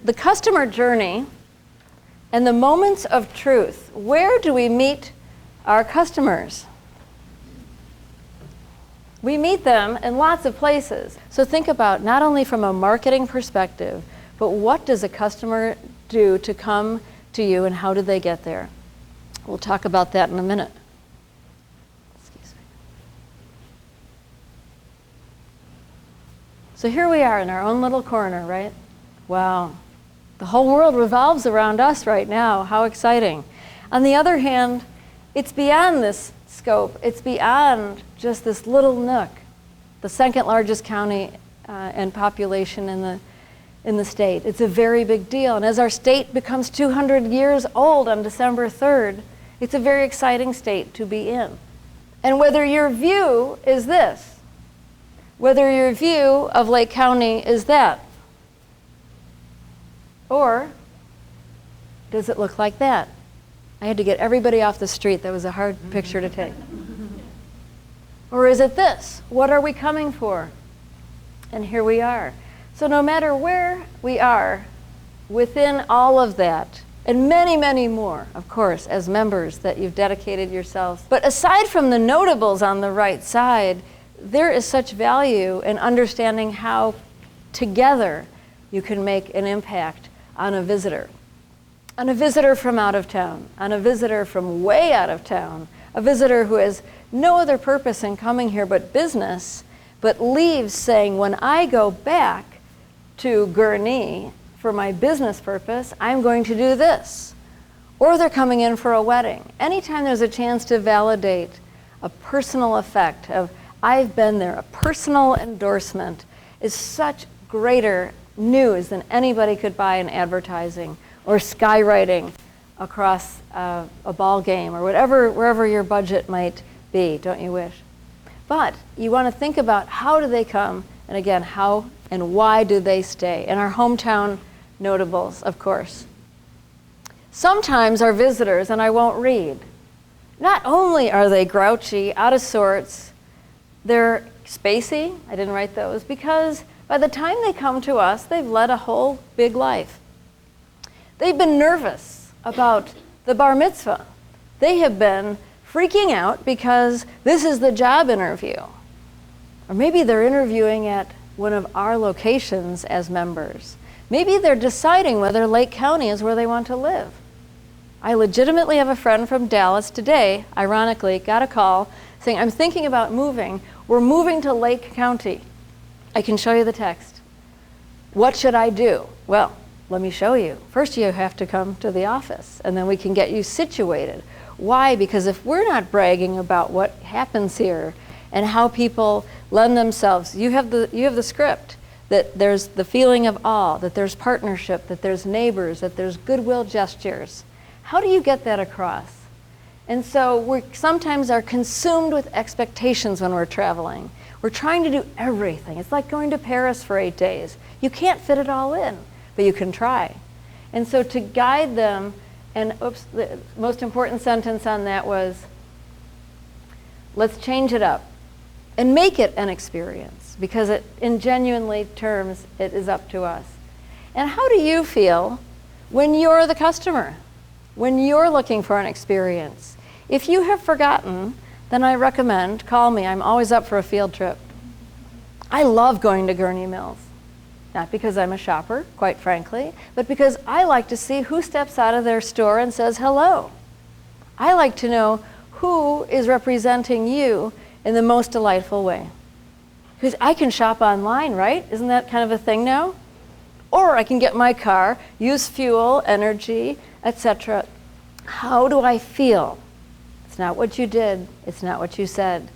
the customer journey and the moments of truth. Where do we meet our customers? We meet them in lots of places. So think about not only from a marketing perspective, but what does a customer do to come to you and how do they get there? We'll talk about that in a minute. Excuse me. So here we are in our own little corner, right? Wow. The whole world revolves around us right now. How exciting. On the other hand, it's beyond this scope. It's beyond just this little nook, the second largest county and population in the state. It's a very big deal. And as our state becomes 200 years old on December 3rd, it's a very exciting state to be in. And whether your view is this, whether your view of Lake County is that, or does it look like that? I had to get everybody off the street. That was a hard picture to take. Or is it this? What are we coming for? And here we are. So no matter where we are within all of that, and many, many more, of course, as members that you've dedicated yourselves. But aside from the notables on the right side, there is such value in understanding how together you can make an impact on a visitor from out of town, on a visitor from way out of town, a visitor who has no other purpose in coming here but business, but leaves saying, when I go back to Gurnee for my business purpose, I'm going to do this. Or they're coming in for a wedding. Anytime there's a chance to validate a personal effect of, I've been there, a personal endorsement is such greater news than anybody could buy in advertising or skywriting across a ball game or whatever, wherever your budget might be, don't you wish? But you want to think about how do they come, and again, how and why do they stay? And our hometown notables, of course. Sometimes our visitors, and I won't read, not only are they grouchy, out of sorts, they're spacey, I didn't write those, because by the time they come to us, they've led a whole big life. They've been nervous about the bar mitzvah. They have been freaking out because this is the job interview. Or maybe they're interviewing at one of our locations as members. Maybe they're deciding whether Lake County is where they want to live. I legitimately have a friend from Dallas today, ironically, got a call saying, I'm thinking about moving. We're moving to Lake County. I can show you the text. What should I do? Well, let me show you. First, you have to come to the office, and then we can get you situated. Why? Because if we're not bragging about what happens here and how people lend themselves, you have the script, that there's the feeling of awe, that there's partnership, that there's neighbors, that there's goodwill gestures. How do you get that across? And so we sometimes are consumed with expectations when we're traveling. We're trying to do everything. It's like going to Paris for 8 days. You can't fit it all in, but you can try. And so to guide them, and the most important sentence on that was, let's change it up and make it an experience, because in genuinely terms, it is up to us. And how do you feel when you're the customer, when you're looking for an experience? If you have forgotten, then I recommend, call me. I'm always up for a field trip. I love going to Gurnee Mills. Not because I'm a shopper, quite frankly, but because I like to see who steps out of their store and says hello. I like to know who is representing you in the most delightful way. Because I can shop online, right? Isn't that kind of a thing now? Or I can get my car, use fuel, energy, etc. How do I feel? It's not what you did. It's not what you said.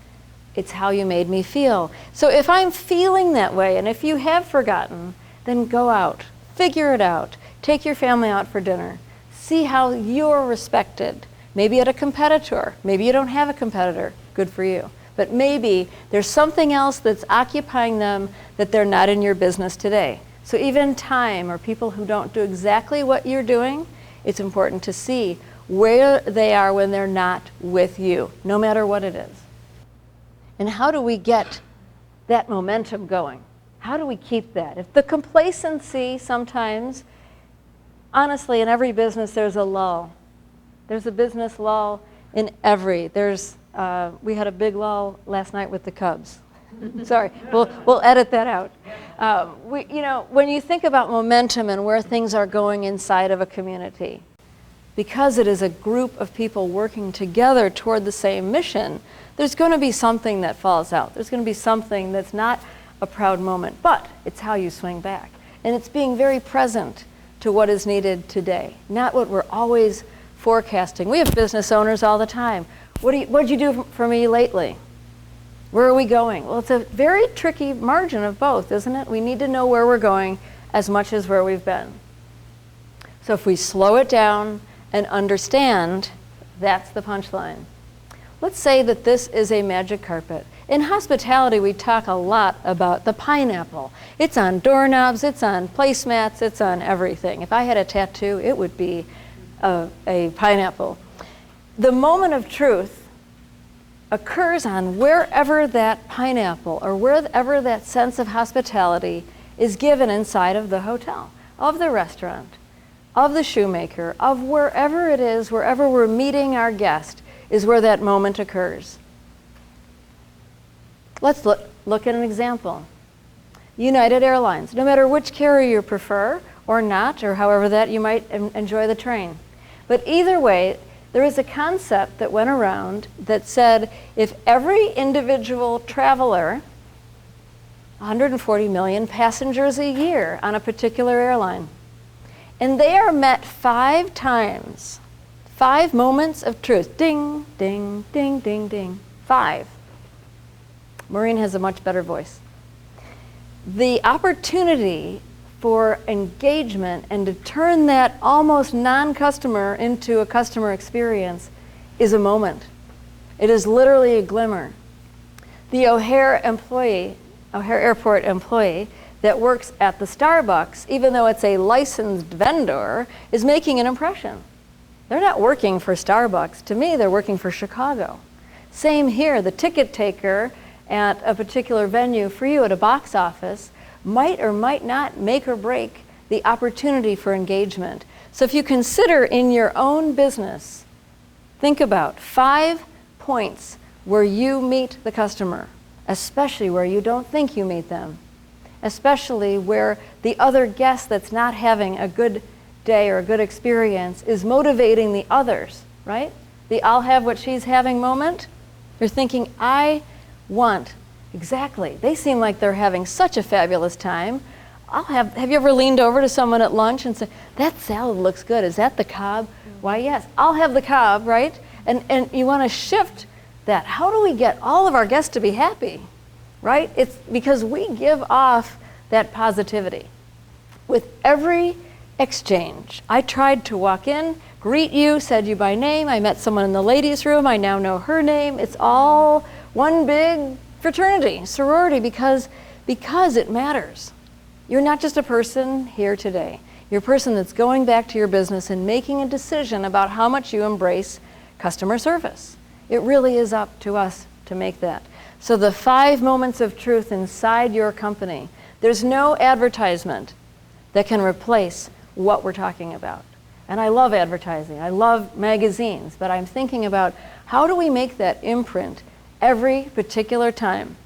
It's how you made me feel. So if I'm feeling that way, and if you have forgotten, then go out, figure it out, take your family out for dinner, see how you're respected. Maybe at a competitor. Maybe you don't have a competitor. Good for you. But maybe there's something else that's occupying them that they're not in your business today. So even time, or people who don't do exactly what you're doing, it's important to see where they are when they're not with you, no matter what it is. And how do we get that momentum going? How do we keep that? If the complacency sometimes Honestly, in every business, there's a lull. There's a business lull in every. We had a big lull last night with the Cubs. Sorry, we'll edit that out. When you think about momentum and where things are going inside of a community, because it is a group of people working together toward the same mission, there's going to be something that falls out. There's going to be something that's not a proud moment, but it's how you swing back. And it's being very present to what is needed today, not what we're always forecasting. We have business owners all the time. What'd you do for me lately? Where are we going? Well, it's a very tricky margin of both, isn't it? We need to know where we're going as much as where we've been. So if we slow it down and understand, that's the punchline. Let's say that this is a magic carpet. In hospitality, we talk a lot about the pineapple. It's on doorknobs, it's on placemats, it's on everything. If I had a tattoo, it would be a pineapple. The moment of truth occurs on wherever that pineapple or wherever that sense of hospitality is given inside of the hotel, of the restaurant, of the shoemaker, of wherever it is, wherever we're meeting our guest, is where that moment occurs. Let's look at an example. United Airlines, no matter which carrier you prefer or not, or however that you might enjoy the train. But either way, there is a concept that went around that said if every individual traveler, 140 million passengers a year on a particular airline, and they are met 5 times, 5 moments of truth, ding, ding, ding, ding, ding, 5. Maureen has a much better voice. The opportunity for engagement and to turn that almost non-customer into a customer experience is a moment. It is literally a glimmer. The O'Hare Airport employee that works at the Starbucks, even though it's a licensed vendor, is making an impression. They're not working for Starbucks. To me, they're working for Chicago. Same here, the ticket taker at a particular venue for you at a box office might or might not make or break the opportunity for engagement. So if you consider in your own business, think about 5 points where you meet the customer, especially where you don't think you meet them, especially where the other guest that's not having a good day or a good experience is motivating the others, right? The I'll have what she's having moment. You're thinking, I want exactly. They seem like they're having such a fabulous time. Have you ever leaned over to someone at lunch and said, that salad looks good, is that the Cobb? Why, yes, I'll have the Cobb, right? And you want to shift that. How do we get all of our guests to be happy, right? It's because we give off that positivity. With every exchange, I tried to walk in, greet you, said you by name, I met someone in the ladies' room, I now know her name. It's all one big fraternity, sorority, because it matters. You're not just a person here today. You're a person that's going back to your business and making a decision about how much you embrace customer service. It really is up to us to make that. So the 5 moments of truth inside your company, there's no advertisement that can replace what we're talking about. And I love advertising. I love magazines, but I'm thinking about how do we make that imprint every particular time